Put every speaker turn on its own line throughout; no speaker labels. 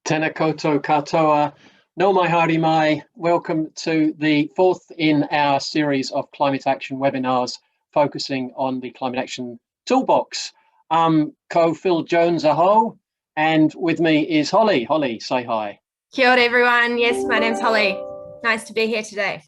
Tēnā koutou katoa, no mai haere mai. Welcome to the fourth in our series of climate action webinars focusing on the Climate Action Toolbox. Ko Phil Jones aho, and with me is Holly. Holly, say hi.
Kia ora everyone. Yes, my name's Holly. Nice to be here today.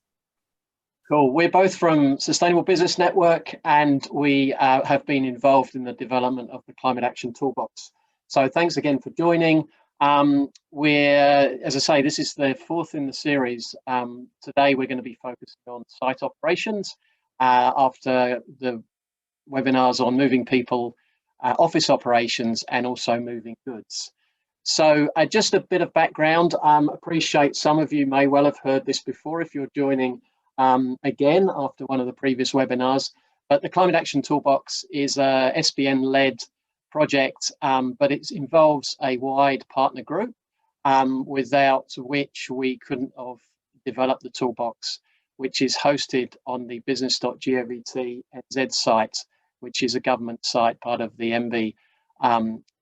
Cool. We're both from Sustainable Business Network, and we have been involved in the development of the Climate Action Toolbox. So thanks again for joining. As I say, this is the fourth in the series. Today we're going to be focusing on site operations after the webinars on moving people, office operations, and also moving goods. So just a bit of background. Appreciate some of you may well have heard this before if you're joining again after one of the previous webinars, but the Climate Action Toolbox is a SBN-led project, but it involves a wide partner group, without which we couldn't have developed the toolbox, which is hosted on the business.govt.nz site, which is a government site, part of the MV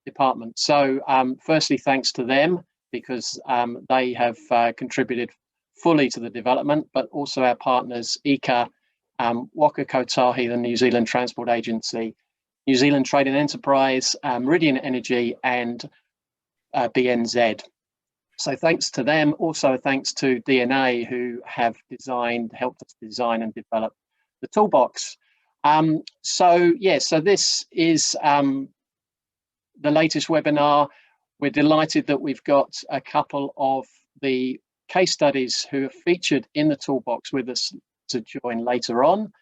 department. So firstly, thanks to them, because they have contributed fully to the development, but also our partners, EECA, Waka Kotahi, the New Zealand Transport Agency, New Zealand Trade and Enterprise, Meridian Energy, and BNZ. So thanks to them. Also thanks to DNA, who have helped us design and develop the toolbox. So this is the latest webinar. We're delighted that we've got a couple of the case studies who are featured in the toolbox with us to join later on.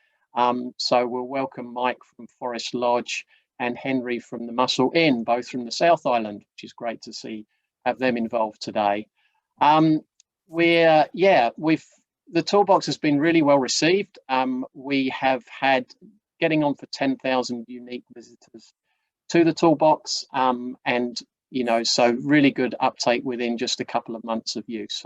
So we'll welcome Mike from Forest Lodge and Henry from the Muscle Inn, both from the South Island, which is great to have them involved today. The toolbox has been really well received. We have had getting on for 10,000 unique visitors to the toolbox, and so really good uptake within just a couple of months of use.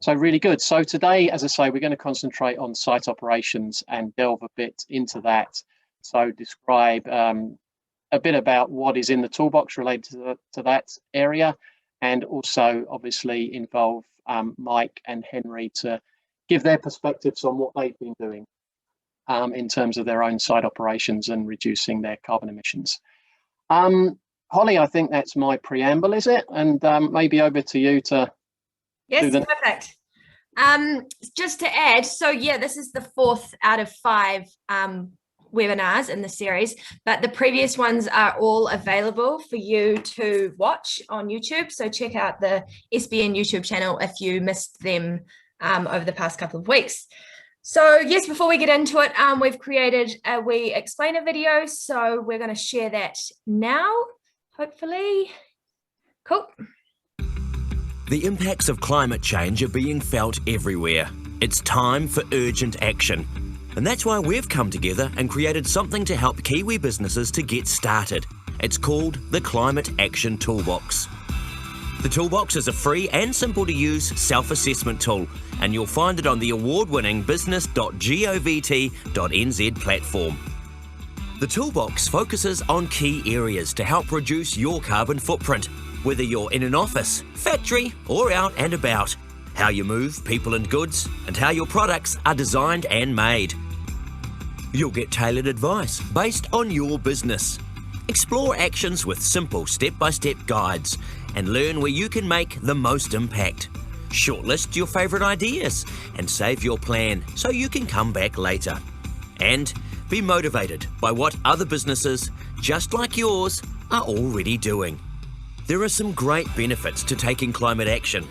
So really good. So today, as I say, we're going to concentrate on site operations and delve a bit into that. So describe a bit about what is in the toolbox related to that area, and also obviously involve Mike and Henry to give their perspectives on what they've been doing in terms of their own site operations and reducing their carbon emissions. Holly, I think that's my preamble, is it? And maybe over to you to...
Yes, perfect. Just to add, so this is the fourth out of 5 webinars in the series, but the previous ones are all available for you to watch on YouTube. So check out the SBN YouTube channel if you missed them over the past couple of weeks. So yes, before we get into it, we've created a We Explain a video. So we're going to share that now, hopefully. Cool.
The impacts of climate change are being felt everywhere. It's time for urgent action. And that's why we've come together and created something to help Kiwi businesses to get started. It's called the Climate Action Toolbox. The Toolbox is a free and simple to use self-assessment tool, and you'll find it on the award-winning business.govt.nz platform. The Toolbox focuses on key areas to help reduce your carbon footprint, whether you're in an office, factory, or out and about, how you move people and goods, and how your products are designed and made. You'll get tailored advice based on your business. Explore actions with simple step-by-step guides and learn where you can make the most impact. Shortlist your favourite ideas and save your plan so you can come back later. And be motivated by what other businesses, just like yours, are already doing. There are some great benefits to taking climate action.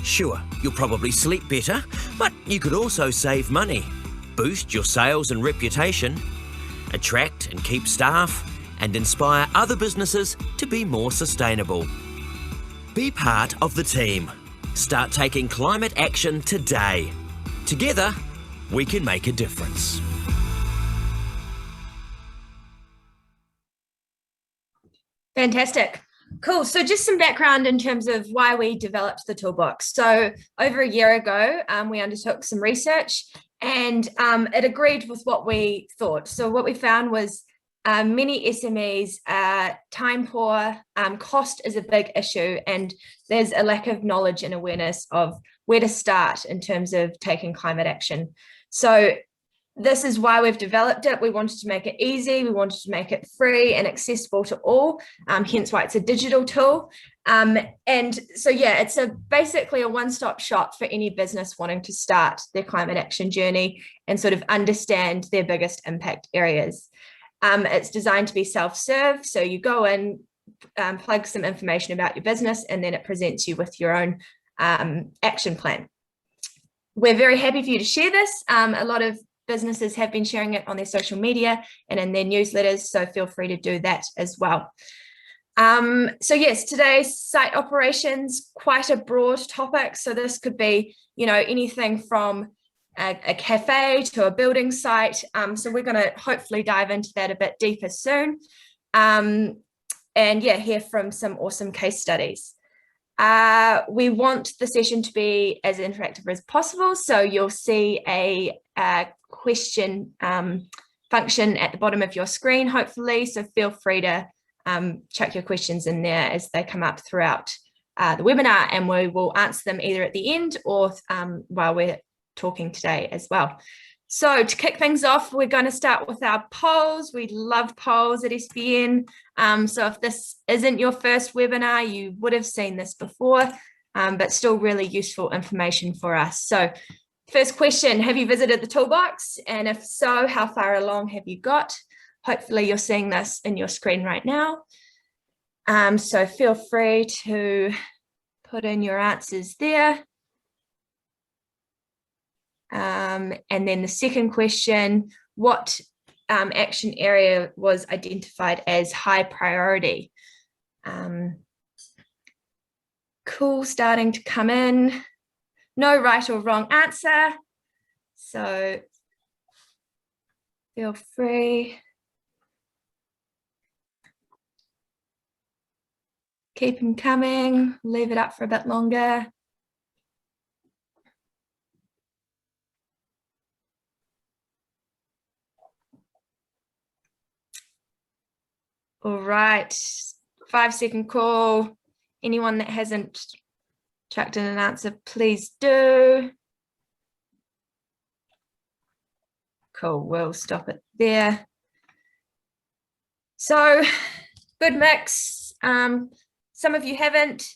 Sure, you'll probably sleep better, but you could also save money, boost your sales and reputation, attract and keep staff, and inspire other businesses to be more sustainable. Be part of the team. Start taking climate action today. Together, we can make a difference.
Fantastic. Cool. So just some background in terms of why we developed the toolbox. So over a year ago, we undertook some research, and it agreed with what we thought. So what we found was many SMEs are time poor, cost is a big issue, and there's a lack of knowledge and awareness of where to start in terms of taking climate action. So this is why we've developed it. We wanted to make it easy. We wanted to make it free and accessible to all, hence why it's a digital tool. And so, yeah, it's basically a one-stop shop for any business wanting to start their climate action journey and sort of understand their biggest impact areas. It's designed to be self-serve. So you go in, plug some information about your business, and then it presents you with your own action plan. We're very happy for you to share this. A lot of businesses have been sharing it on their social media and in their newsletters, so feel free to do that as well. So yes, today's site operations, quite a broad topic. So this could be, anything from a cafe to a building site. So we're going to hopefully dive into that a bit deeper soon. And yeah, hear from some awesome case studies. We want the session to be as interactive as possible. So you'll see a question function at the bottom of your screen, hopefully. So feel free to chuck your questions in there as they come up throughout the webinar, and we will answer them either at the end or while we're talking today as well. So to kick things off, we're going to start with our polls. We love polls at SBN. So if this isn't your first webinar, you would have seen this before, but still really useful information for us. So first question, have you visited the toolbox? And if so, how far along have you got? Hopefully you're seeing this in your screen right now. So feel free to put in your answers there. And then the second question, what action area was identified as high priority? Cool, starting to come in. No right or wrong answer. So feel free. Keep them coming, leave it up for a bit longer. All right, 5-second call. Anyone that hasn't chucked in an answer, please do. Cool, we'll stop it there. So, good mix. Some of you haven't.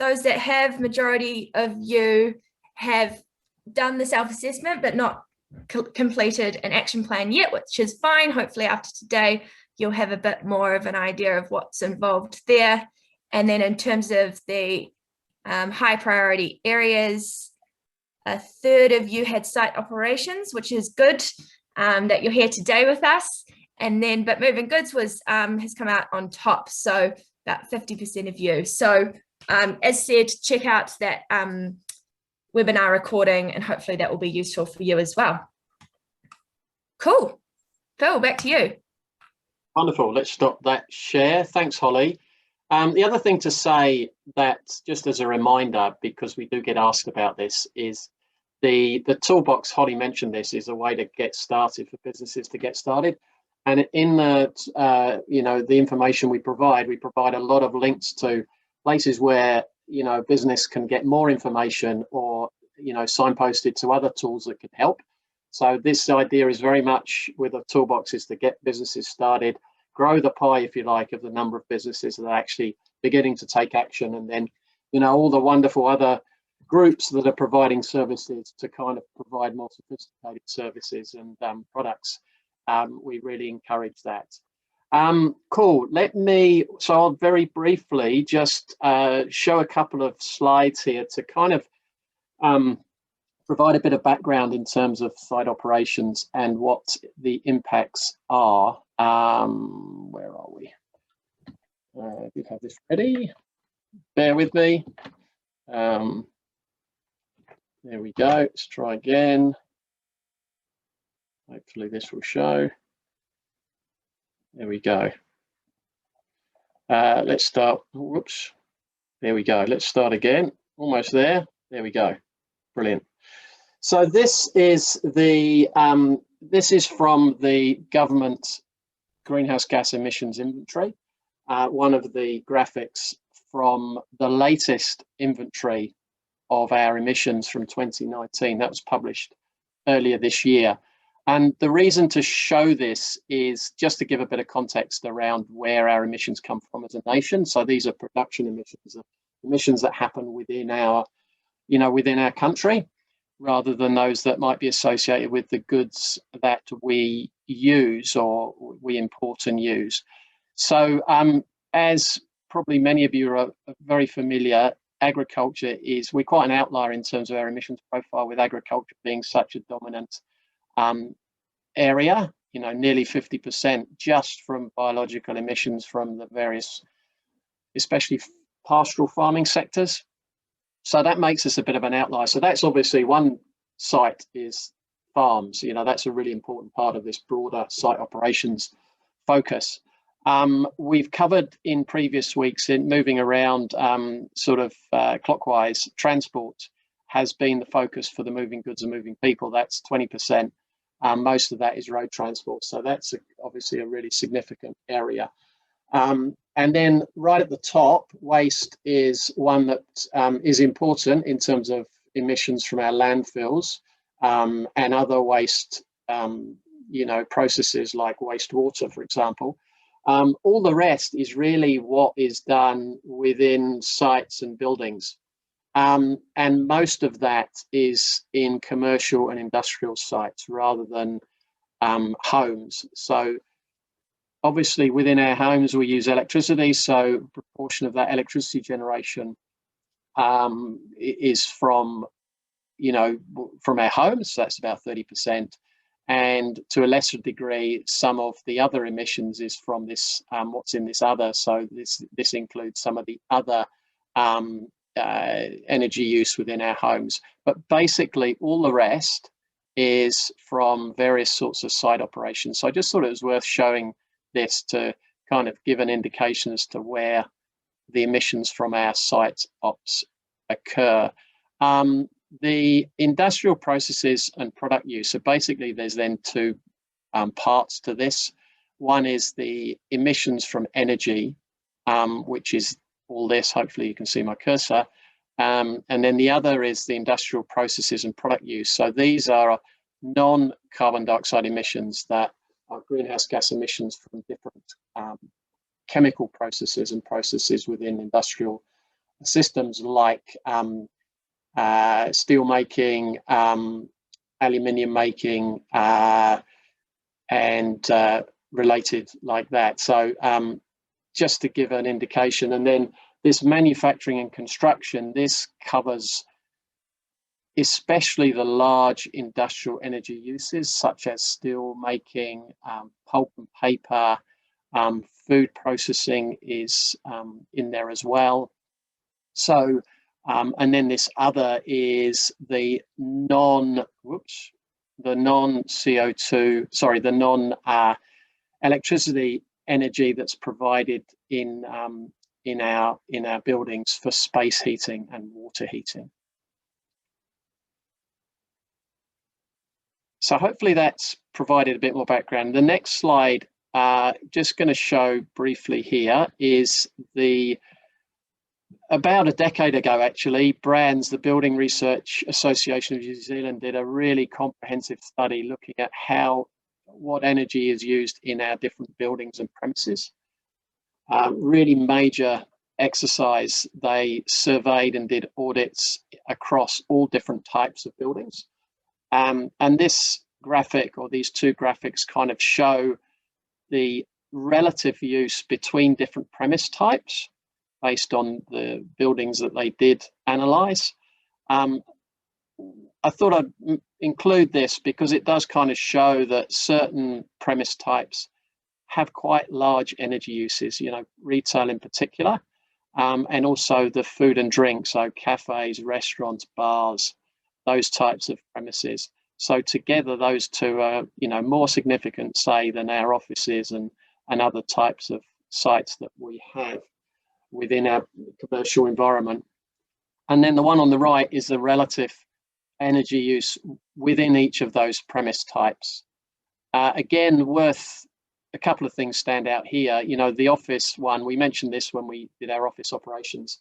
Those that have, majority of you have done the self-assessment but not completed an action plan yet, which is fine. Hopefully after today, you'll have a bit more of an idea of what's involved there. And then in terms of the high priority areas, a third of you had site operations, which is good that you're here today with us. And then, but moving goods was has come out on top. So about 50% of you. So as said, check out that webinar recording, and hopefully that will be useful for you as well. Cool. Phil, back to you.
Wonderful. Let's stop that share. Thanks, Holly. The other thing to say, that just as a reminder, because we do get asked about this, is the toolbox. Holly mentioned this is a way to get started for businesses to get started. And in the the information we provide a lot of links to places where business can get more information, or signposted to other tools that can help. So this idea is very much with a toolbox is to get businesses started, grow the pie, if you like, of the number of businesses that are actually beginning to take action, and then all the wonderful other groups that are providing services to kind of provide more sophisticated services and products. We really encourage that. Cool. So I'll very briefly just show a couple of slides here to kind of provide a bit of background in terms of site operations and what the impacts are. Where are we? I did have this ready. Bear with me. There we go. Let's try again. Hopefully this will show. There we go. Let's start. Whoops. There we go. Let's start again. Almost there. There we go. Brilliant. So this is the this is from the government greenhouse gas emissions inventory. One of the graphics from the latest inventory of our emissions from 2019 that was published earlier this year. And the reason to show this is just to give a bit of context around where our emissions come from as a nation. So these are production emissions, emissions that happen within our, within our country, rather than those that might be associated with the goods that we use or we import and use. So as probably many of you are very familiar, agriculture we're quite an outlier in terms of our emissions profile, with agriculture being such a dominant area, nearly 50% just from biological emissions from the various, especially pastoral farming sectors. So that makes us a bit of an outlier. So that's obviously one site is farms. That's a really important part of this broader site operations focus. We've covered in previous weeks in moving around clockwise. Transport has been the focus for the moving goods and moving people. That's 20%. Most of that is road transport. So that's obviously a really significant area. And then right at the top, waste is one that is important in terms of emissions from our landfills and other waste, processes like wastewater, for example. All the rest is really what is done within sites and buildings. And most of that is in commercial and industrial sites rather than homes. So obviously within our homes, we use electricity. So a proportion of that electricity generation is from our homes. So that's about 30%. And to a lesser degree, some of the other emissions is from this, what's in this other. So this includes some of the other energy use within our homes. But basically all the rest is from various sorts of site operations. So I just thought it was worth showing this to kind of give an indication as to where the emissions from our site ops occur. The industrial processes and product use. So basically there's then two parts to this. One is the emissions from energy, which is all this. Hopefully you can see my cursor. And then the other is the industrial processes and product use. So these are non-carbon dioxide emissions that are greenhouse gas emissions from different chemical processes and processes within industrial systems like steel making, aluminium making, and related like that. So just to give an indication. And then this manufacturing and construction, this covers especially the large industrial energy uses such as steel making, pulp and paper, food processing is in there as well. So and then this other is the electricity energy that's provided in our buildings for space heating and water heating. So hopefully that's provided a bit more background. The next slide, just going to show briefly here, is about a decade ago, actually, BRANZ, the Building Research Association of New Zealand, did a really comprehensive study looking at what energy is used in our different buildings and premises. Really major exercise. They surveyed and did audits across all different types of buildings. And this graphic, or these two graphics, kind of show the relative use between different premise types based on the buildings that they did analyze. I thought I'd include this because it does kind of show that certain premise types have quite large energy uses, retail in particular, and also the food and drink, so cafes, restaurants, bars, those types of premises. So together, those two are, more significant, say, than our offices and other types of sites that we have within our commercial environment. And then the one on the right is the relative energy use within each of those premise types. Again, worth a couple of things stand out here. You know, the office one, we mentioned this when we did our office operations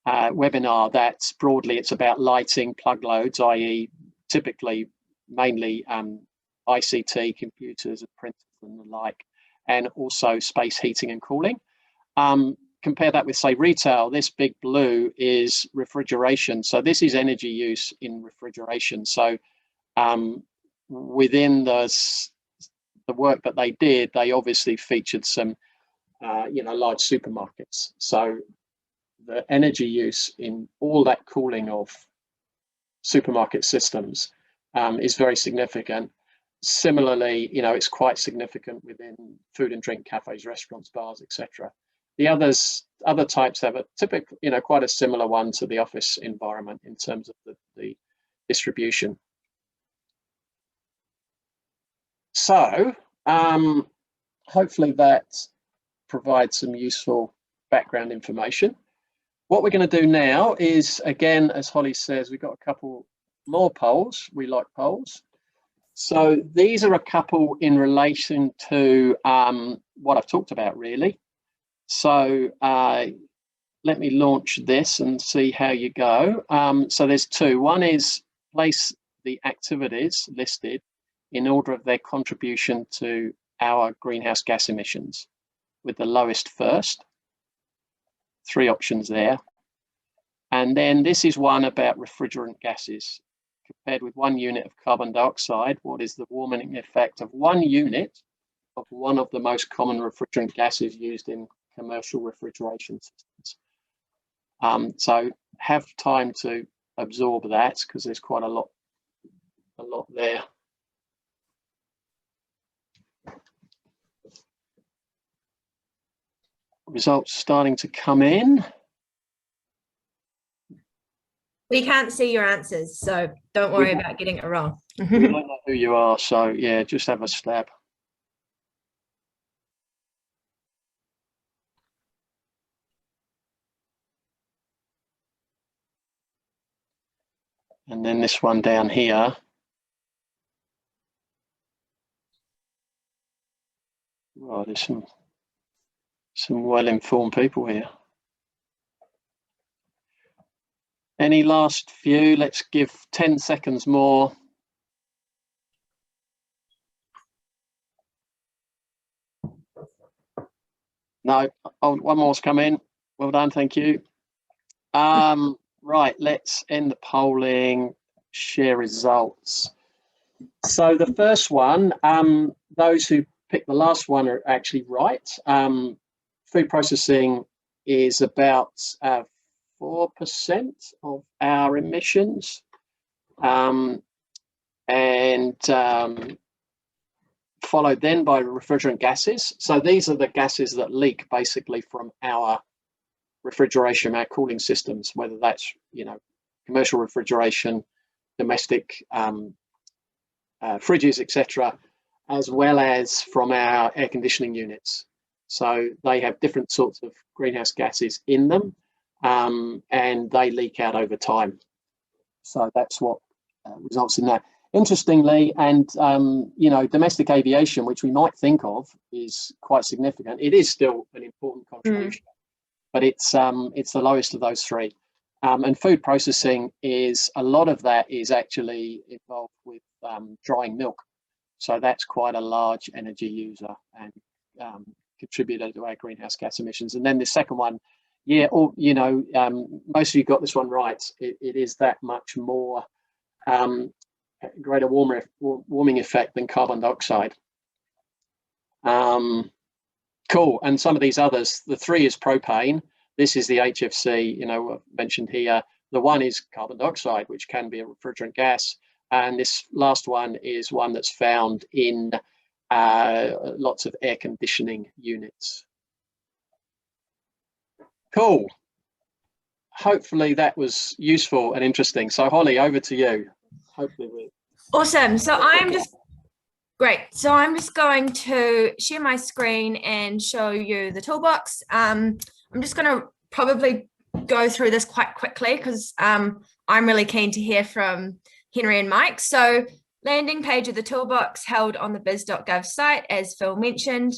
webinar, that broadly it's about lighting plug loads, i.e. typically mainly ICT, computers and printers and the like, and also space heating and cooling. Compare that with, say, retail. This big blue is refrigeration. So this is energy use in refrigeration. So within the work that they did, they obviously featured some, large supermarkets. So the energy use in all that cooling of supermarket systems is very significant. Similarly, it's quite significant within food and drink cafes, restaurants, bars, etc. The other types have a typical, quite a similar one to the office environment in terms of the distribution. So hopefully that provides some useful background information. What we're going to do now is, again, as Holly says, we've got a couple more polls. We like polls. So these are a couple in relation to what I've talked about, really. So let me launch this and see how you go. So there's two. One is place the activities listed in order of their contribution to our greenhouse gas emissions, with the lowest first. 3 options there. And then this is one about refrigerant gases. Compared with 1 unit of carbon dioxide, what is the warming effect of 1 unit of one of the most common refrigerant gases used in commercial refrigeration systems? So have time to absorb that, because there's quite a lot there. Results starting to come in.
We can't see your answers, so don't worry about getting it wrong.
We don't know who you are, so yeah, just have a stab. And then this one down here. Oh, there's some well-informed people here. Any last few? Let's give 10 seconds more. No, oh, one more's come in. Well done, thank you. Right, let's end the polling, share results. So the first one, those who picked the last one are actually right. Food processing is about 4% of our emissions, and followed then by refrigerant gases. So these are the gases that leak basically from our refrigeration, our cooling systems, whether that's commercial refrigeration, domestic fridges, etc., as well as from our air conditioning units. So they have different sorts of greenhouse gases in them. And they leak out over time. So that's what results in that. Interestingly, and domestic aviation, which we might think of, is quite significant. It is still an important contribution, but it's the lowest of those 3. And food processing is, a lot of that is actually involved with drying milk. So that's quite a large energy user and contributor to our greenhouse gas emissions. And then the second one, yeah, most of you got this one right. It is that much more greater warming effect than carbon dioxide. Cool. And some of these others, the 3 is propane. This is the HFC, mentioned here. The 1 is carbon dioxide, which can be a refrigerant gas. And this last one is one that's found in lots of air conditioning units. Cool. Hopefully that was useful and interesting. So Holly, over to you. Hopefully
Awesome. So I'm just going to share my screen and show you the toolbox. I'm just going to probably go through this quite quickly because I'm really keen to hear from Henry and Mike. So landing page of the toolbox held on the biz.gov site, as Phil mentioned.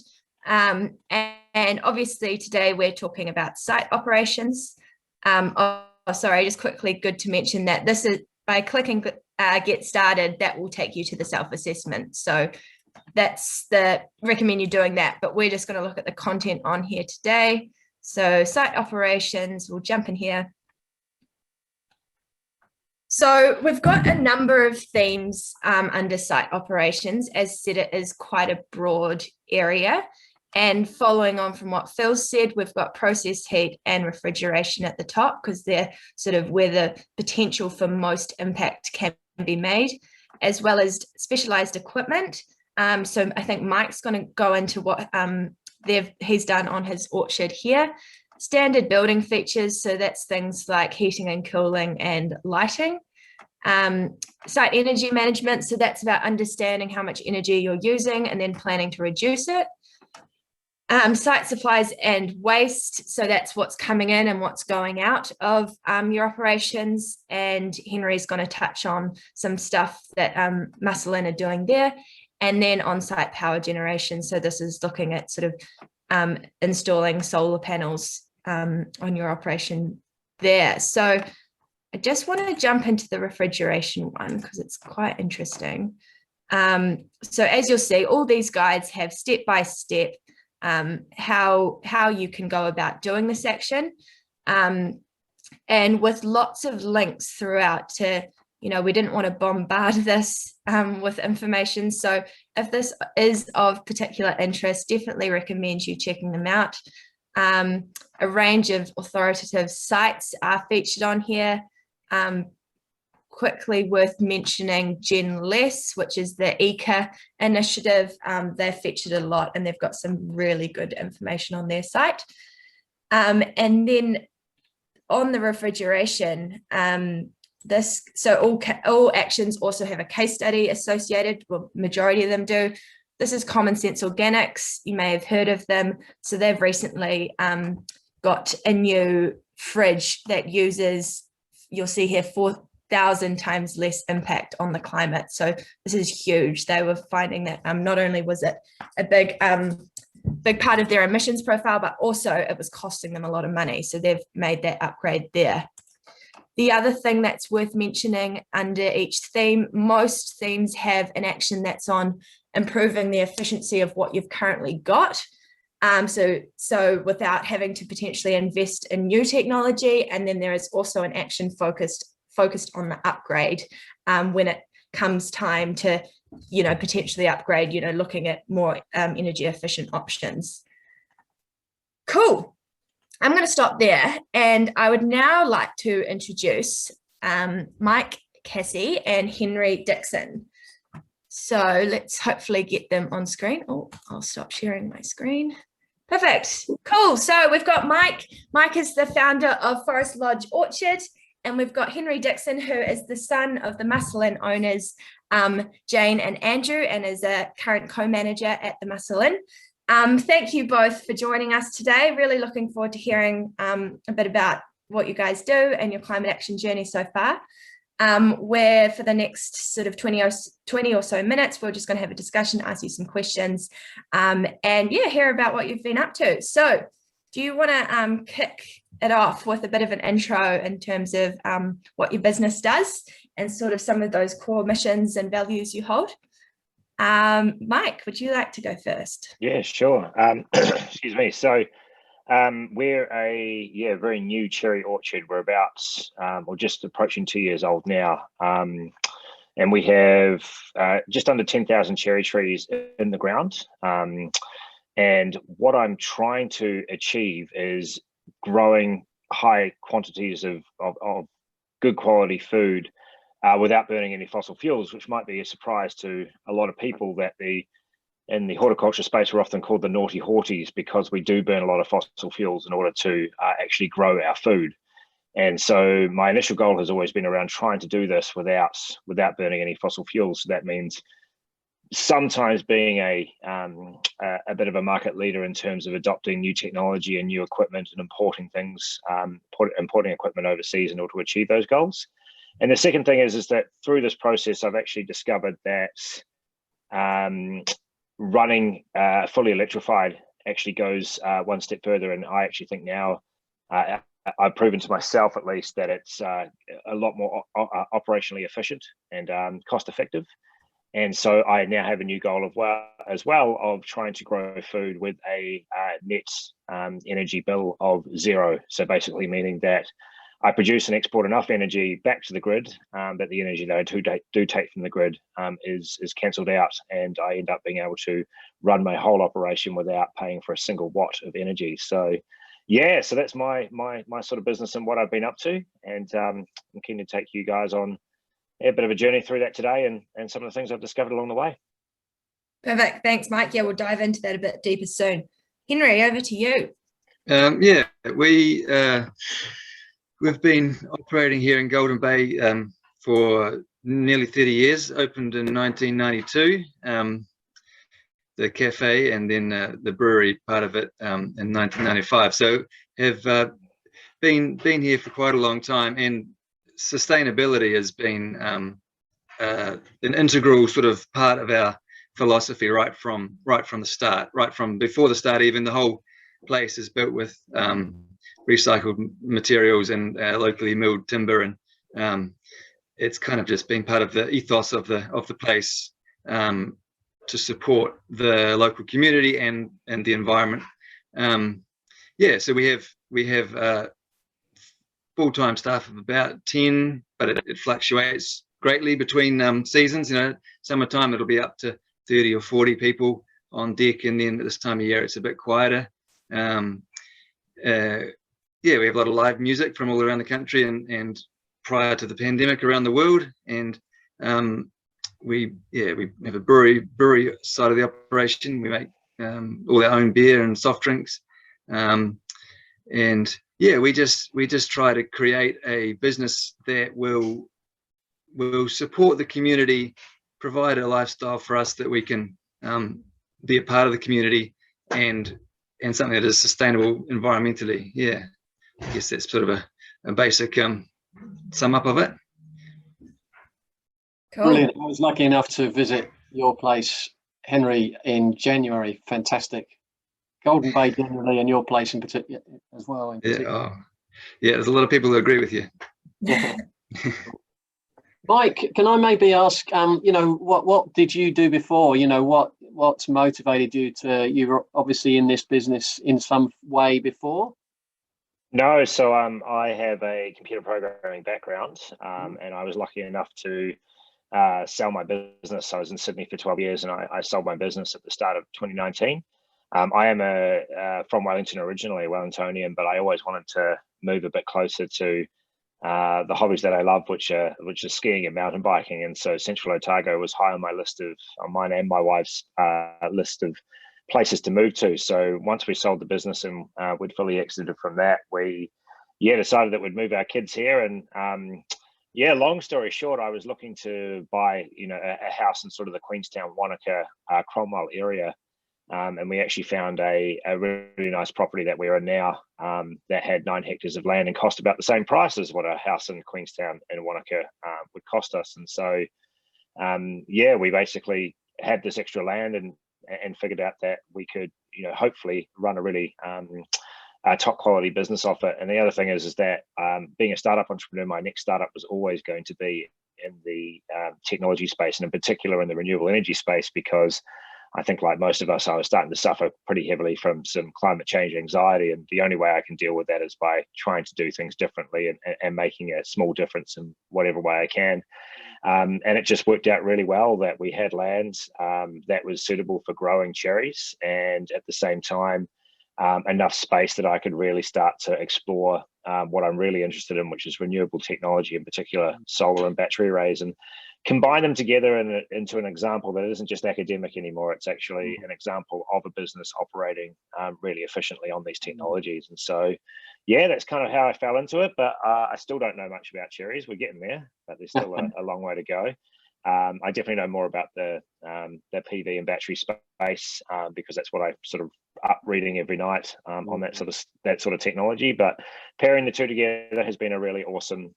And obviously today we're talking about site operations. Sorry, just quickly, good to mention that this is by clicking get started, that will take you to the self-assessment. So recommend you doing that, but we're just going to look at the content on here today. So site operations, we'll jump in here. So we've got a number of themes under site operations. As said, it is quite a broad area. And following on from what Phil said, we've got process heat and refrigeration at the top, because they're sort of where the potential for most impact can be made, as well as specialized equipment. So I think Mike's going to go into what he's done on his orchard here. Standard building features, so that's things like heating and cooling and lighting. Site energy management, so that's about understanding how much energy you're using and then planning to reduce it. Site supplies and waste, so that's what's coming in and what's going out of your operations, and Henry's going to touch on some stuff that Massillin are doing there. And then on-site power generation, so this is looking at sort of installing solar panels on your operation there. So I just want to jump into the refrigeration one because it's quite interesting. So as you'll see, all these guides have step-by-step how you can go about doing this action, and with lots of links throughout to, we didn't want to bombard this with information. So if this is of particular interest, definitely recommend you checking them out. A range of authoritative sites are featured on here. Quickly worth mentioning GenLess, which is the EECA initiative. They're featured a lot and they've got some really good information on their site. And then on the refrigeration, all actions also have a case study associated, well, majority of them do. This is Common Sense Organics. You may have heard of them. So they've recently got a new fridge that uses, you'll see here, 4,000 times less impact on the climate. So this is huge. They were finding that not only was it a big part of their emissions profile, but also it was costing them a lot of money. So they've made that upgrade there. The other thing that's worth mentioning under each theme, most themes have an action that's on improving the efficiency of what you've currently got. So without having to potentially invest in new technology. And then there is also an action focused on the upgrade when it comes time to, potentially upgrade, looking at more energy efficient options. Cool. I'm going to stop there, and I would now like to introduce Mike, Cassie, and Henry Dixon. So let's hopefully get them on screen. Oh, I'll stop sharing my screen. Perfect. Cool. So we've got Mike. Mike is the founder of Forest Lodge Orchard, and we've got Henry Dixon, who is the son of the Massillin owners, Jane and Andrew, and is a current co-manager at the Massillin. Thank you both for joining us today. Really looking forward to hearing a bit about what you guys do and your climate action journey so far. Where for the next sort of 20 or so minutes, we're just going to have a discussion, ask you some questions, and hear about what you've been up to. So do you want to kick it off with a bit of an intro in terms of what your business does and sort of some of those core missions and values you hold? Mike, would you like to go first?
Yeah, sure. Excuse me. So we're a very new cherry orchard. We're about or just approaching 2 years old now, and we have just under 10,000 cherry trees in the ground. And what I'm trying to achieve is growing high quantities of good quality food without burning any fossil fuels, which might be a surprise to a lot of people that in the horticulture space, we're often called the naughty horties because we do burn a lot of fossil fuels in order to actually grow our food. And so my initial goal has always been around trying to do this without burning any fossil fuels. So that means sometimes being a bit of a market leader in terms of adopting new technology and new equipment and importing equipment overseas in order to achieve those goals. And the second thing is that through this process, I've actually discovered that running fully electrified actually goes one step further. And I actually think now I've proven to myself, at least, that it's a lot more operationally efficient and cost effective. And so I now have a new goal of trying to grow food with a net energy bill of zero. So basically meaning that I produce and export enough energy back to the grid that the energy that I do take from the grid is cancelled out, and I end up being able to run my whole operation without paying for a single watt of energy. So yeah, so that's my sort of business and what I've been up to, and I'm keen to take you guys on a bit of a journey through that today and some of the things I've discovered along the way.
Perfect. Thanks, Mike. Yeah, we'll dive into that a bit deeper soon. Henry, over to you.
Yeah, we've been operating here in Golden Bay for nearly 30 years, opened in 1992, the cafe and then the brewery part of it in 1995. So have been here for quite a long time, and sustainability has been an integral sort of part of our philosophy right from the start, right from before the start. Even the whole place is built with recycled materials and locally milled timber, and it's kind of just been part of the ethos of the place to support the local community and the environment. Yeah, so we have full-time staff of about 10, but it fluctuates greatly between seasons. Summertime it'll be up to 30 or 40 people on deck, and then at this time of year it's a bit quieter. Yeah, we have a lot of live music from all around the country and prior to the pandemic around the world. And we have a brewery side of the operation. We make all our own beer and soft drinks. And yeah, we just try to create a business that will support the community, provide a lifestyle for us that we can be a part of the community, and something that is sustainable environmentally. Yeah, I guess that's sort of a basic sum up of it.
Cool.
Brilliant. I was lucky enough to visit your place, Henry, in January. Fantastic. Golden Bay generally, and your place in particular as well.
Yeah, there's a lot of people who agree with you.
Mike, can I maybe ask, what did you do before? What's motivated you you were obviously in this business in some way before?
No, so I have a computer programming background, and I was lucky enough to sell my business. I was in Sydney for 12 years, and I sold my business at the start of 2019. I am from Wellington originally, Wellingtonian, but I always wanted to move a bit closer to the hobbies that I love, which are skiing and mountain biking. And so Central Otago was high on my list on mine and my wife's list of places to move to. So once we sold the business and we'd fully exited from that, we decided that we'd move our kids here. And long story short, I was looking to buy a house in sort of the Queenstown, Wanaka, Cromwell area. And we actually found a really nice property that we're in now that had 9 hectares of land and cost about the same price as what a house in Queenstown and Wanaka would cost us. And so, we basically had this extra land and figured out that we could, hopefully run a really top quality business off it. And the other thing is that being a startup entrepreneur, my next startup was always going to be in the technology space, and in particular in the renewable energy space, because I think, like most of us, I was starting to suffer pretty heavily from some climate change anxiety. And the only way I can deal with that is by trying to do things differently and making a small difference in whatever way I can. And it just worked out really well that we had land that was suitable for growing cherries, and at the same time, enough space that I could really start to explore what I'm really interested in, which is renewable technology, in particular solar and battery arrays, and combine them together into an example that isn't just academic anymore. It's actually an example of a business operating really efficiently on these technologies. And so, that's kind of how I fell into it. But I still don't know much about cherries. We're getting there, but there's still a long way to go. I definitely know more about the PV and battery space because that's what I sort of up reading every night on that sort of technology. But pairing the two together has been a really awesome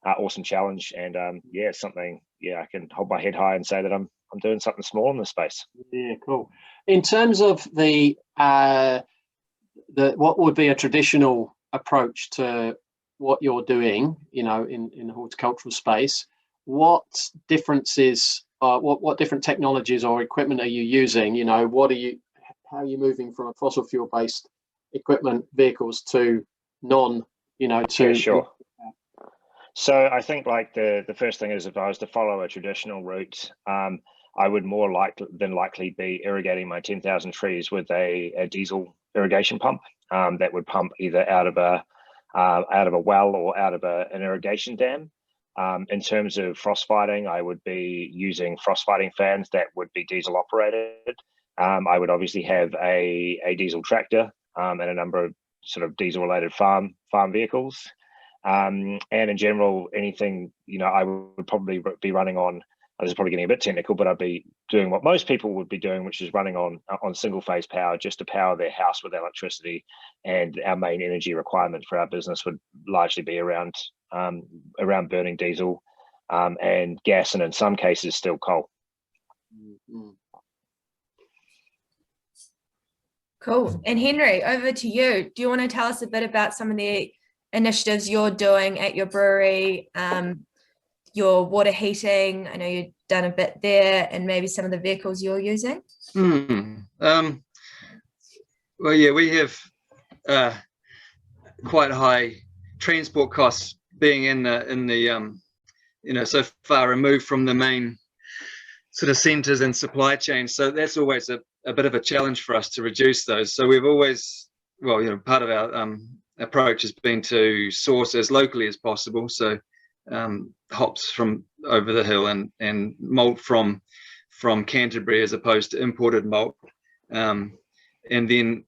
awesome challenge, and yeah, it's something, yeah, I can hold my head high and say that I'm doing something small in this space.
Yeah, cool. In terms of the what would be a traditional approach to what you're doing, you know, in the horticultural space, what differences, what different technologies or equipment are you using? You know, how are you moving from a fossil fuel based equipment vehicles to non, you know, to
Yeah, sure. So I think like the first thing is, if I was to follow a traditional route, I would more likely be irrigating my 10,000 trees with a diesel irrigation pump that would pump either out of a well or out of an irrigation dam. In terms of frost fighting, I would be using frost fighting fans that would be diesel operated. I would obviously have a diesel tractor and a number of sort of diesel related farm vehicles. And in general, anything, you know, I would probably be running on, this is probably getting a bit technical, but I'd be doing what most people would be doing, which is running on single phase power just to power their house with electricity. And our main energy requirement for our business would largely be around burning diesel and gas, and in some cases still coal.
Mm-hmm.
Cool. And Henry, over to you. Do you want to tell us a bit about some of the initiatives you're doing at your brewery, your water heating? I know you've done a bit there, and maybe some of the vehicles you're using.
Well, yeah, we have quite high transport costs being in the you know, so far removed from the main sort of centers and supply chains. So that's always a bit of a challenge for us to reduce those. So we've always, well, you know, part of our approach has been to source as locally as possible. So hops from over the hill and malt from Canterbury as opposed to imported malt, and then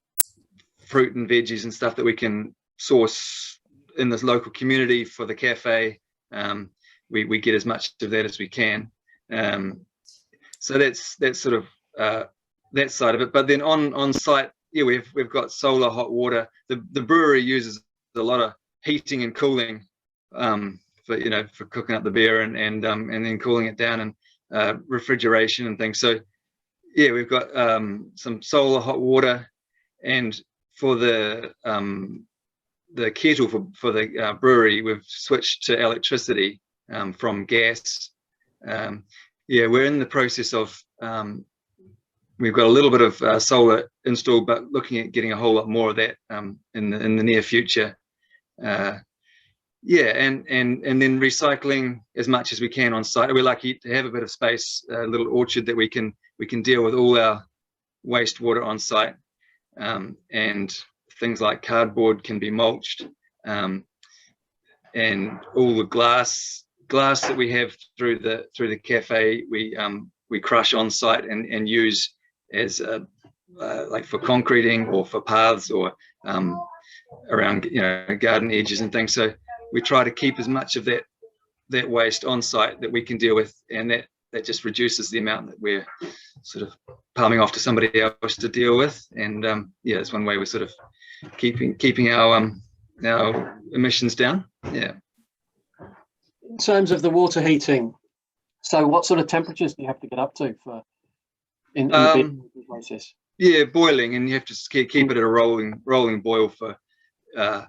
fruit and veggies and stuff that we can source in this local community for the cafe. We get as much of that as we can. So that's sort of that side of it. But then on site, yeah, we've got solar hot water. The brewery uses a lot of heating and cooling for, you know, for cooking up the beer and then cooling it down, and refrigeration and things. So yeah, we've got some solar hot water, and for the kettle for the brewery, we've switched to electricity from gas. Yeah, we're in the process of we've got a little bit of solar installed, but looking at getting a whole lot more of that in the near future. Yeah, and then recycling as much as we can on site. We're lucky to have a bit of space, a little orchard that we can deal with all our wastewater on site, and things like cardboard can be mulched, and all the glass that we have through the cafe we crush on site and use as like for concreting or for paths or around, you know, garden edges and things. So we try to keep as much of that waste on site that we can deal with, and that just reduces the amount that we're sort of palming off to somebody else to deal with. And yeah, it's one way we're sort of keeping our emissions down. Yeah.
In terms of the water heating, so what sort of temperatures do you have to get up to for in the process?
Yeah, boiling, and you have to keep it at a rolling boil for a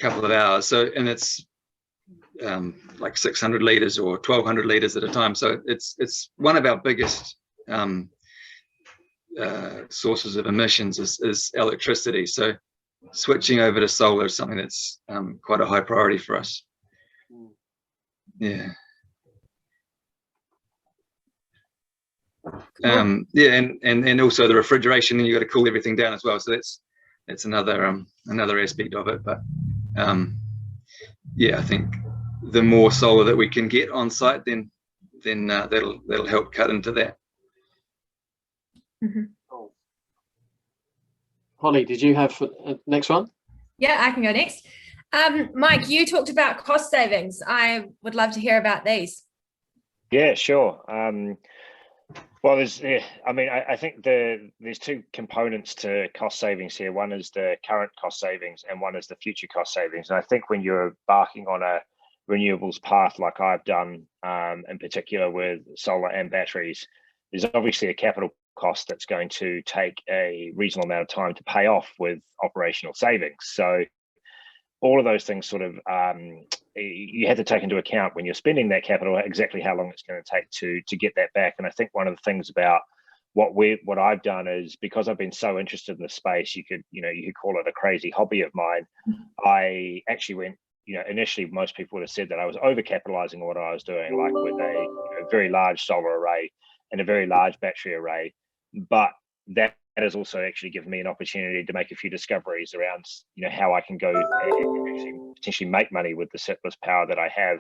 couple of hours. So, and it's like 600 liters or 1200 liters at a time. So it's one of our biggest sources of emissions is electricity. So switching over to solar is something that's quite a high priority for us. Yeah. Yeah, and also the refrigeration, and you got to cool everything down as well. So that's another aspect of it. But yeah, I think the more solar that we can get on site, then that'll help cut into that.
Mm-hmm.
Cool. Holly, did you have next one?
Yeah, I can go next. Mike, you talked about cost savings. I would love to hear about these.
Yeah, sure. Well, I think there's two components to cost savings here. One is the current cost savings, and one is the future cost savings. And I think when you're embarking on a renewables path like I've done, in particular with solar and batteries, there's obviously a capital cost that's going to take a reasonable amount of time to pay off with operational savings. So all of those things sort of you have to take into account when you're spending that capital exactly how long it's going to take to get that back. And I think one of the things about what I've done is, because I've been so interested in the space, you could call it a crazy hobby of mine. I actually went, initially most people would have said that I was overcapitalizing what I was doing, like with a very large solar array and a very large battery array. But that has also actually given me an opportunity to make a few discoveries around, how I can go and actually potentially make money with the surplus power that I have.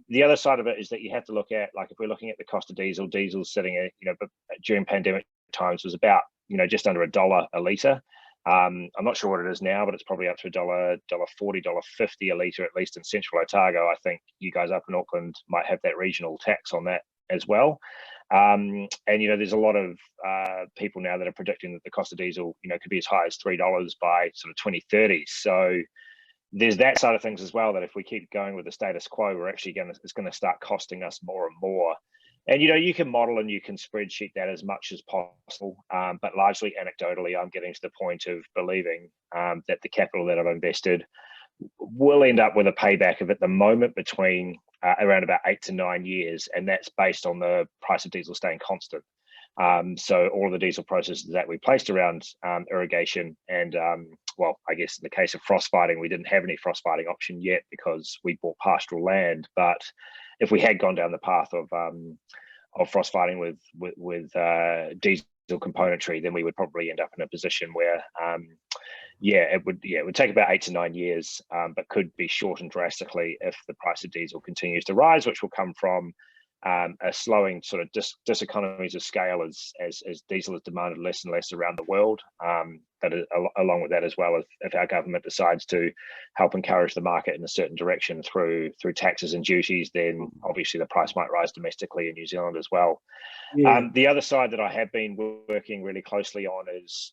The other side of it is that you have to look at, like, if we're looking at the cost of diesel's sitting at, but during pandemic times was about, just under $1 a litre. I'm not sure what it is now, but it's probably up to $1.40, $1.50 a litre, at least in central Otago. I think you guys up in Auckland might have that regional tax on that as well. And there's a lot of people now that are predicting that the cost of diesel, could be as high as $3 by sort of 2030. So there's that side of things as well, that if we keep going with the status quo, it's going to start costing us more and more. And you can model and you can spreadsheet that as much as possible, but largely anecdotally, I'm getting to the point of believing that the capital that I've invested will end up with a payback of, at the moment, between around about 8 to 9 years, and that's based on the price of diesel staying constant. So all of the diesel processes that we placed around irrigation and, well, I guess in the case of frost fighting, we didn't have any frost fighting option yet because we bought pastoral land. But if we had gone down the path of frost fighting with diesel componentry, then we would probably end up in a position where, it would take about 8 to 9 years, but could be shortened drastically if the price of diesel continues to rise, which will come from a slowing sort of diseconomies of scale as diesel is demanded less and less around the world. But along with that as well, if our government decides to help encourage the market in a certain direction through taxes and duties, then obviously the price might rise domestically in New Zealand as well. Yeah. The other side that I have been working really closely on is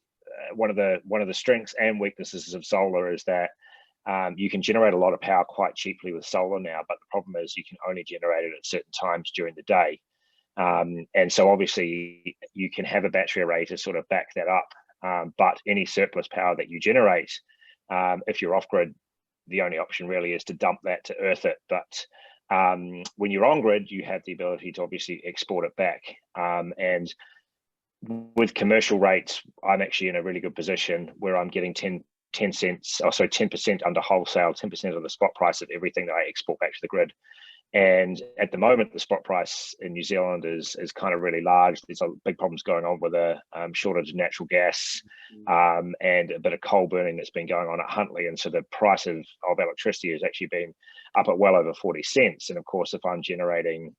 one of the strengths and weaknesses of solar is that you can generate a lot of power quite cheaply with solar now, but the problem is you can only generate it at certain times during the day. And so obviously you can have a battery array to sort of back that up, but any surplus power that you generate, if you're off-grid, the only option really is to dump that to earth it. But when you're on-grid, you have the ability to obviously export it back. And with commercial rates, I'm actually in a really good position where I'm getting 10% under wholesale, 10% of the spot price of everything that I export back to the grid. And at the moment, the spot price in New Zealand is kind of really large. There's big problems going on with a shortage of natural gas and a bit of coal burning that's been going on at Huntly. And so the price of electricity has actually been up at well over 40 cents. And of course, if I'm generating,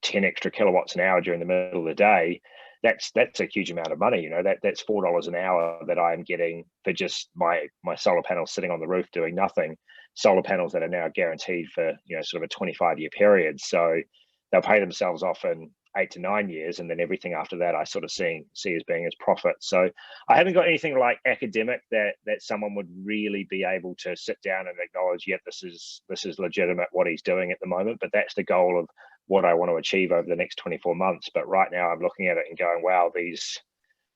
10 extra kilowatts an hour during the middle of the day, that's a huge amount of money. That's $4 an hour that I'm getting for just my solar panels sitting on the roof doing nothing. Solar panels that are now guaranteed for sort of a 25-year period. So they'll pay themselves off in 8 to 9 years, and then everything after that I sort of see as being as profit. So I haven't got anything like academic that someone would really be able to sit down and acknowledge, yeah, this is legitimate what he's doing at the moment, but that's the goal of what I want to achieve over the next 24 months. But right now I'm looking at it and going, wow, these,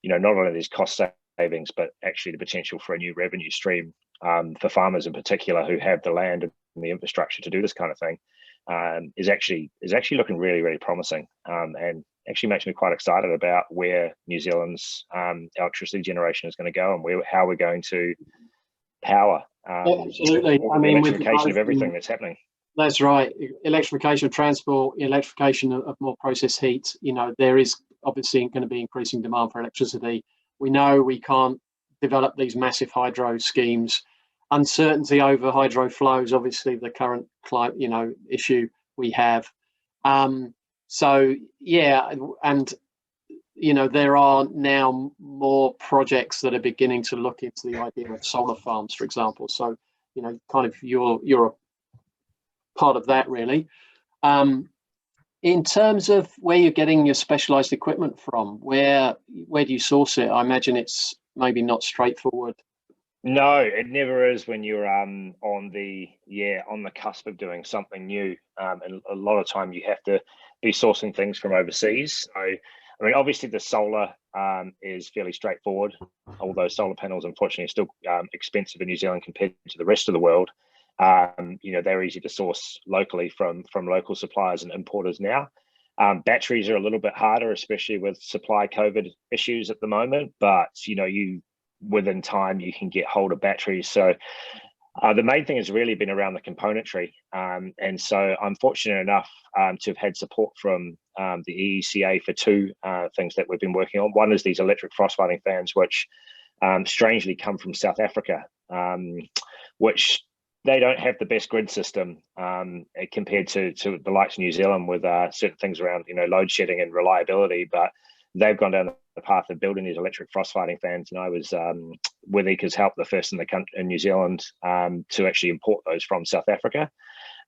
not only these cost savings, but actually the potential for a new revenue stream for farmers in particular who have the land and the infrastructure to do this kind of thing is actually looking really, really promising, and actually makes me quite excited about where New Zealand's electricity generation is going to go and how we're going to power
absolutely.
I mean, electrification of everything that's happening.
That's right. Electrification of transport, electrification of more process heat. There is obviously going to be increasing demand for electricity. We know we can't develop these massive hydro schemes. Uncertainty over hydro flows, obviously the current climate, issue we have. So yeah, and there are now more projects that are beginning to look into the idea of solar farms, for example. So kind of you're a part of that, really. In terms of where you're getting your specialized equipment from, where do you source it? I imagine it's maybe not straightforward
No, it never is when you're on the cusp of doing something new. And a lot of time you have to be sourcing things from overseas. So, I mean, obviously the solar is fairly straightforward, although solar panels, unfortunately, are still expensive in New Zealand compared to the rest of the world. You know, they're easy to source locally from local suppliers and importers now. Batteries are a little bit harder, especially with supply COVID issues at the moment. But, you know, within time you can get hold of batteries. So the main thing has really been around the componentry. And so I'm fortunate enough to have had support from the EECA for two things that we've been working on. One is these electric frost fighting fans, which strangely come from South Africa, which they don't have the best grid system compared to the likes of New Zealand with certain things around, you know, load shedding and reliability, but they've gone down the path of building these electric frost fighting fans. And I was with EECA's help the first in the country in New Zealand to actually import those from South Africa.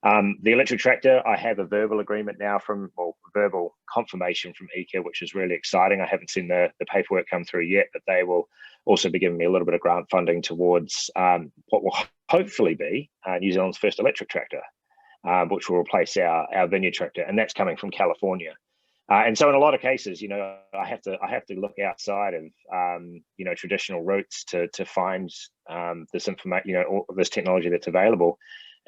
The electric tractor, I have a verbal agreement now verbal confirmation from EECA, which is really exciting. I haven't seen the paperwork come through yet, but they will also be giving me a little bit of grant funding towards what will hopefully be New Zealand's first electric tractor, which will replace our vineyard tractor, and that's coming from California. And so in a lot of cases, you know, I have to look outside of you know, traditional routes to find this information, you know, all this technology that's available.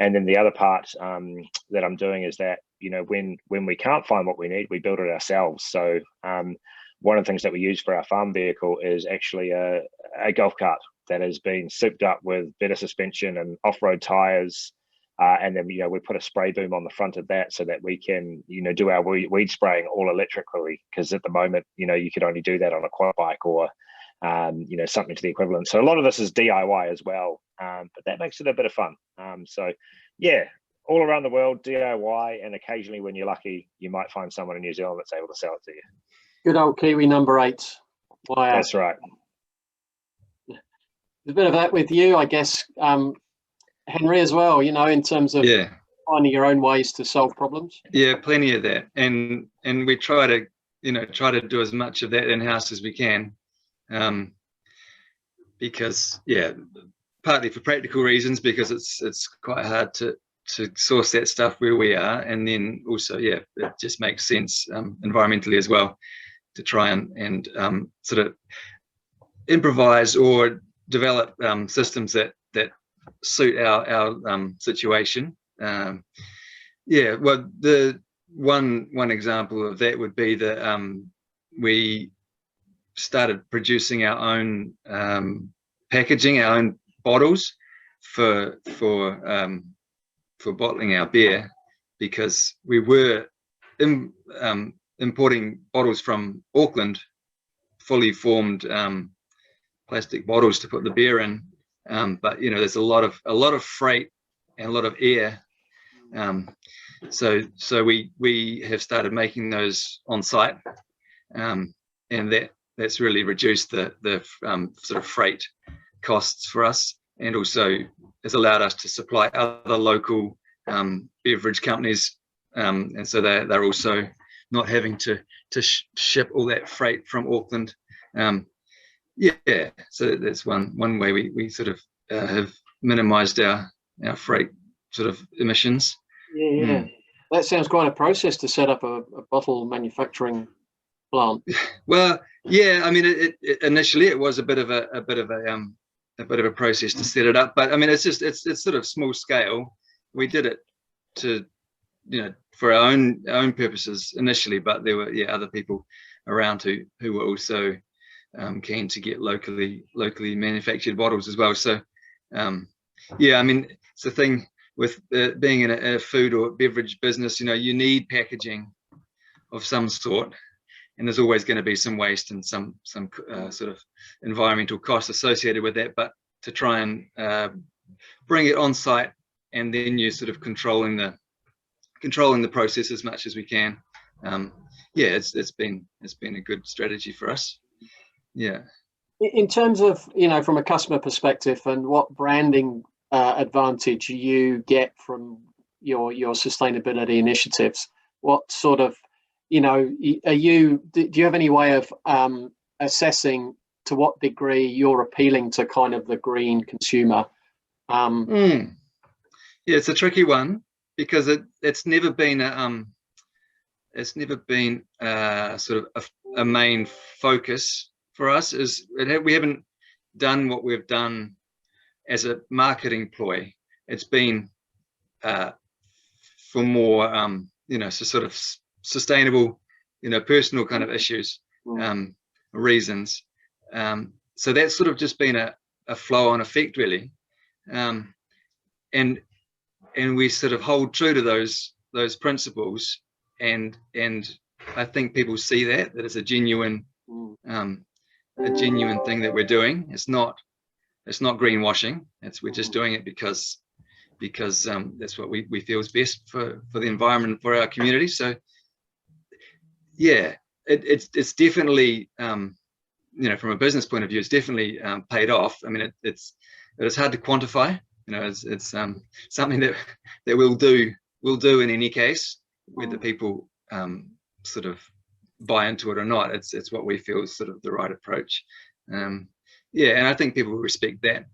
And then the other part that I'm doing is that, you know, when we can't find what we need, we build it ourselves. So one of the things that we use for our farm vehicle is actually a golf cart that has been souped up with better suspension and off-road tires. And then, you know, we put a spray boom on the front of that so that we can, you know, do our weed spraying all electrically, because at the moment, you know, you could only do that on a quad bike or, you know, something to the equivalent. So a lot of this is DIY as well, but that makes it a bit of fun. So yeah, all around the world, DIY, and occasionally when you're lucky, you might find someone in New Zealand that's able to sell it to you.
Good old Kiwi number 8. Wow.
That's right.
There's a bit of that with you, I guess, Henry, as well, you know, in terms of finding your own ways to solve problems.
Yeah, plenty of that. And we try to do as much of that in-house as we can. Because partly for practical reasons, because it's quite hard to source that stuff where we are, and then also it just makes sense environmentally as well to try and sort of improvise or develop systems that suit our situation. Well, the one example of that would be that we started producing our own packaging, our own bottles for bottling our beer, because we were importing bottles from Auckland, fully formed plastic bottles to put the beer in, but you know, there's a lot of freight and a lot of air, so we have started making those on site, and that's really reduced the sort of freight costs for us, and also has allowed us to supply other local beverage companies, and so they're also not having to ship all that freight from Auckland. So that's one way we sort of have minimized our freight sort of emissions.
That sounds quite a process to set up a bottle manufacturing plant.
Well, I mean, it initially it was a bit of a process to set it up, but I mean, it's sort of small scale. We did it to, you know, for our own purposes initially, but there were other people around who were also keen to get locally manufactured bottles as well. So I mean, it's the thing with being in a food or beverage business, you know, you need packaging of some sort, and there's always going to be some waste and some sort of environmental costs associated with that. But to try and bring it on site, and then you're sort of controlling the process as much as we can. It's been a good strategy for us.
In terms of, you know, from a customer perspective, and what branding advantage you get from your sustainability initiatives, what sort of, you know, do you have any way of assessing to what degree you're appealing to kind of the green consumer.
Yeah, it's a tricky one because it's never been sort of a main focus for us. We haven't done what we've done as a marketing ploy. It's been for more so sort of sustainable, personal kind of issues, reasons. So that's sort of just been a flow-on effect, really. And we sort of hold true to those principles, and I think people see that it's a genuine thing that we're doing. It's not greenwashing. We're just doing it because that's what we feel is best for the environment and for our community. So yeah, it's definitely from a business point of view, it's definitely paid off. I mean, it's hard to quantify. It's something that we'll do in any case, whether people sort of buy into it or not. It's what we feel is sort of the right approach. Yeah, and I think people will respect that.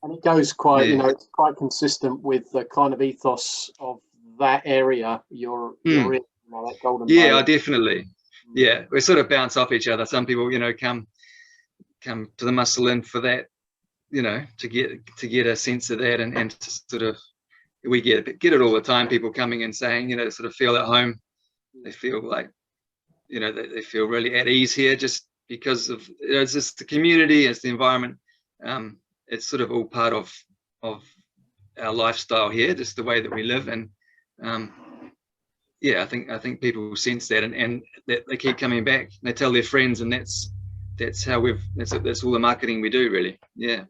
And it goes quite, it's quite consistent with the kind of ethos of that area you're in, that Golden Bay.
Yeah, definitely. Yeah, we sort of bounce off each other. Some people, come to the Muscle Inn for that, to get a sense of that, and to sort of, we get it all the time. People coming and saying, sort of feel at home. They feel like, they feel really at ease here, just because of it's just the community, it's the environment. It's sort of all part of our lifestyle here, just the way that we live. And yeah, I think people sense that, and that they keep coming back. They tell their friends, and that's how that's all the marketing we do, really. Yeah.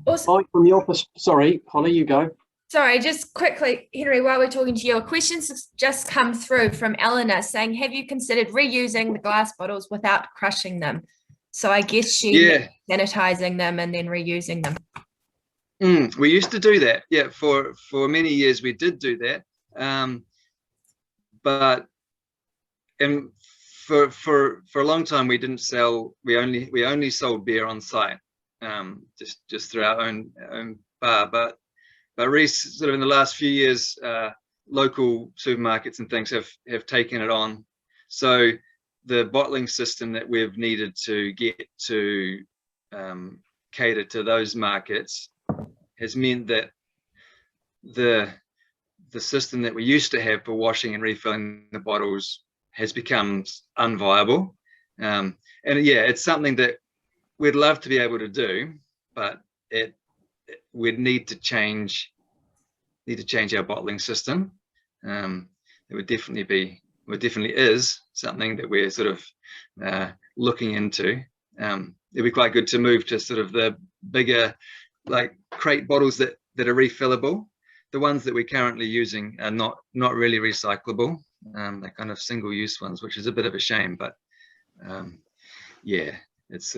Also,
Mike, from your sorry, Holly, you go.
Sorry, just quickly, Henry, while we're talking to you, a question's just come through from Eleanor saying, have you considered reusing the glass bottles without crushing them? So I guess she sanitizing them and then reusing them.
We used to do that. Yeah, for many years we did do that. But for a long time we didn't sell. We only sold beer on site, just through our own bar. But sort of in the last few years, local supermarkets and things have taken it on. So the bottling system that we've needed to get to cater to those markets has meant that the system that we used to have for washing and refilling the bottles has become unviable. And yeah, it's something that we'd love to be able to do, but we'd need to change our bottling system. It definitely is something that we're sort of looking into. It'd be quite good to move to sort of the bigger, like, crate bottles that are refillable. The ones that we're currently using are not really recyclable. They're kind of single-use ones, which is a bit of a shame. But yeah, it's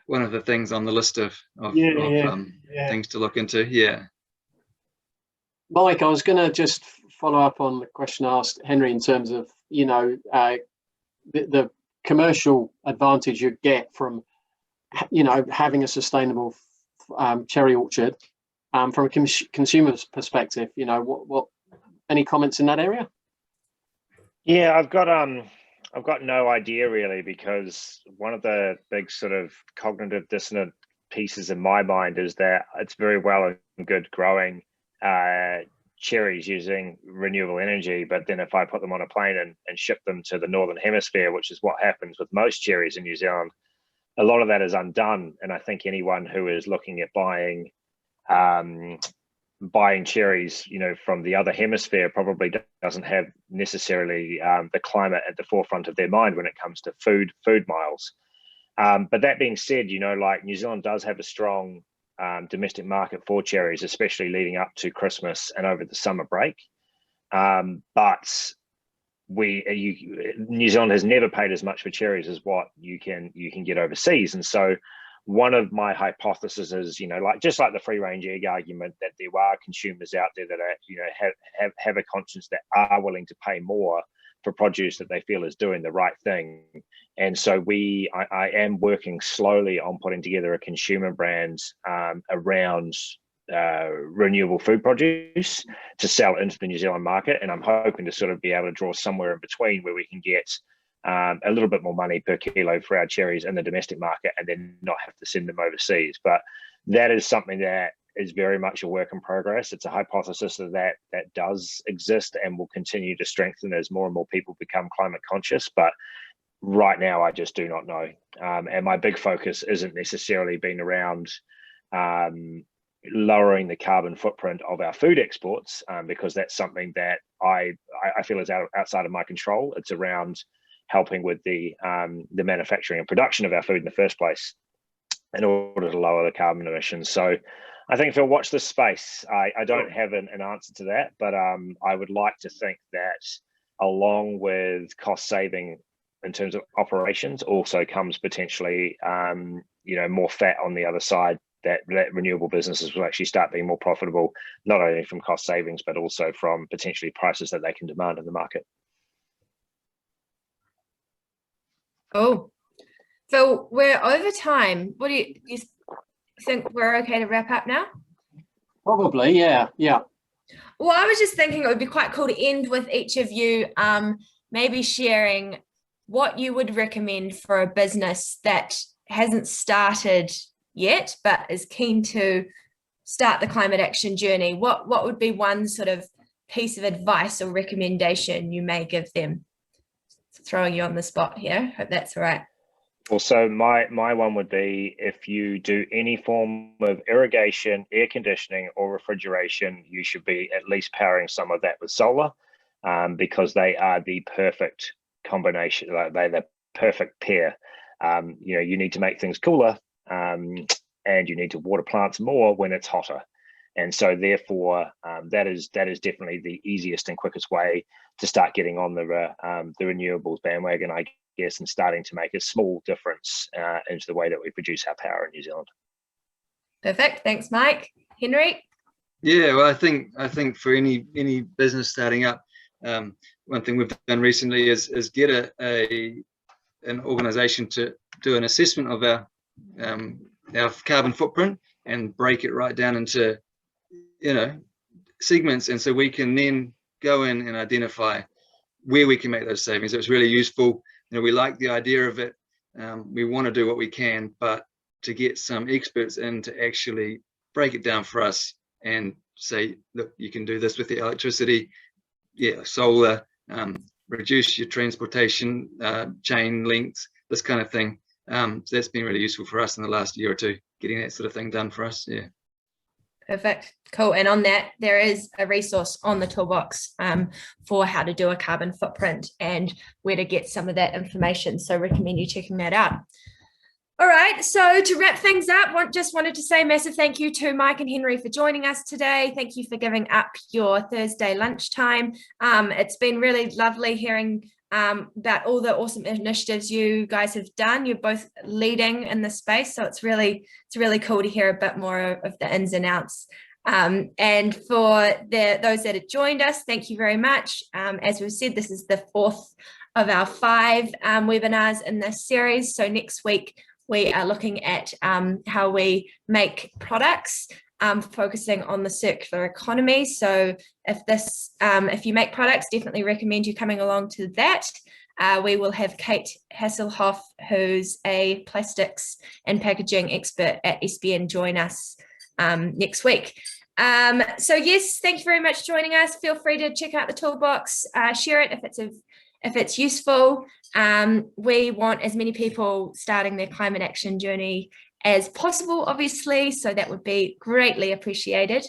one of the things on the list of things to look into. Yeah.
Mike, I was going to just follow up on the question asked Henry in terms of, the commercial advantage you get from, having a sustainable cherry orchard. From a consumer's perspective, what any comments in that area?
Yeah, I've got no idea really, because one of the big sort of cognitive dissonant pieces in my mind is that it's very well and good growing cherries using renewable energy, but then if I put them on a plane and ship them to the Northern Hemisphere, which is what happens with most cherries in New Zealand, a lot of that is undone. And I think anyone who is looking at buying cherries, from the other hemisphere probably doesn't have necessarily the climate at the forefront of their mind when it comes to food miles. But that being said, New Zealand does have a strong domestic market for cherries, especially leading up to Christmas and over the summer break. But New Zealand has never paid as much for cherries as what you can get overseas, and so one of my hypotheses is, just like the free range egg argument, that there are consumers out there that are, have a conscience that are willing to pay more for produce that they feel is doing the right thing. And so I am working slowly on putting together a consumer brand around renewable food produce to sell into the New Zealand market. And I'm hoping to sort of be able to draw somewhere in between where we can get a little bit more money per kilo for our cherries in the domestic market and then not have to send them overseas. But that is something that is very much a work in progress. It's a hypothesis that does exist and will continue to strengthen as more and more people become climate conscious. But right now, I just do not know. And my big focus isn't necessarily been around lowering the carbon footprint of our food exports, because that's something that I feel is outside of my control. It's around helping with the manufacturing and production of our food in the first place in order to lower the carbon emissions. So I think if you'll watch this space, I don't have an answer to that, but I would like to think that along with cost saving in terms of operations also comes potentially more fat on the other side, that renewable businesses will actually start being more profitable, not only from cost savings, but also from potentially prices that they can demand in the market.
Oh, so we're over time. What do you think we're okay to wrap up now?
Probably, yeah.
Well, I was just thinking it would be quite cool to end with each of you maybe sharing what you would recommend for a business that hasn't started yet, but is keen to start the climate action journey. What would be one sort of piece of advice or recommendation you may give them? Throwing you on the spot here. Hope that's all right.
Well, so my one would be, if you do any form of irrigation, air conditioning, or refrigeration, you should be at least powering some of that with solar, because they are the perfect combination. They're the perfect pair. You need to make things cooler, and you need to water plants more when it's hotter. And so therefore, that is definitely the easiest and quickest way to start getting on the renewables bandwagon, I guess, and starting to make a small difference into the way that we produce our power in New Zealand.
Perfect. Thanks, Mike. Henry?
Yeah, well, I think for any business starting up, one thing we've done recently is get an organization to do an assessment of our carbon footprint and break it right down into segments, and so we can then go in and identify where we can make those savings. It's really useful. We like the idea of it. We want to do what we can, but to get some experts in to actually break it down for us and say, look, you can do this with the electricity, solar, reduce your transportation chain lengths, this kind of thing. So that's been really useful for us in the last year or two, getting that sort of thing done for us. Yeah.
Perfect. Cool. And on that, there is a resource on the toolbox for how to do a carbon footprint and where to get some of that information. So recommend you checking that out. All right. So to wrap things up, just wanted to say a massive thank you to Mike and Henry for joining us today. Thank you for giving up your Thursday lunchtime. It's been really lovely hearing about all the awesome initiatives you guys have done. You're both leading in this space, so it's really cool to hear a bit more of the ins and outs. And for those that have joined us, thank you very much. As we've said, this is the 4th of our 5 webinars in this series. So next week we are looking at how we make products, focusing on the circular economy. So if you make products, definitely recommend you coming along to that. We will have Kate Hasselhoff, who's a plastics and packaging expert at Espn, join us next week. So yes, thank you very much for joining us. Feel free to check out the toolbox, share it if it's useful. We want as many people starting their climate action journey as possible, obviously, so that would be greatly appreciated.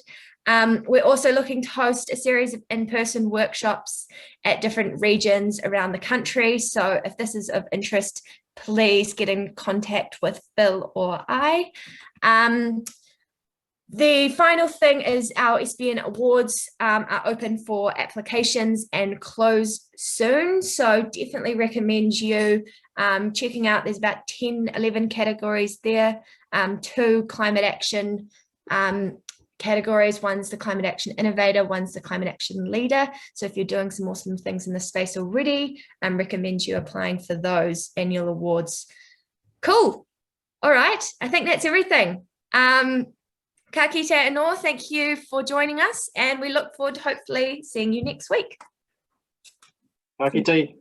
We're also looking to host a series of in-person workshops at different regions around the country. So if this is of interest, please get in contact with Bill or I. The final thing is our Espn Awards are open for applications and close soon. So definitely recommend you checking out. There's about 11 categories there, 2 climate action categories. One's the Climate Action Innovator, one's the Climate Action Leader. So if you're doing some awesome things in the space already, I recommend you applying for those annual awards. Cool. All right. I think that's everything. Ka kite anō, thank you for joining us, and we look forward to hopefully seeing you next week.
Ka kite.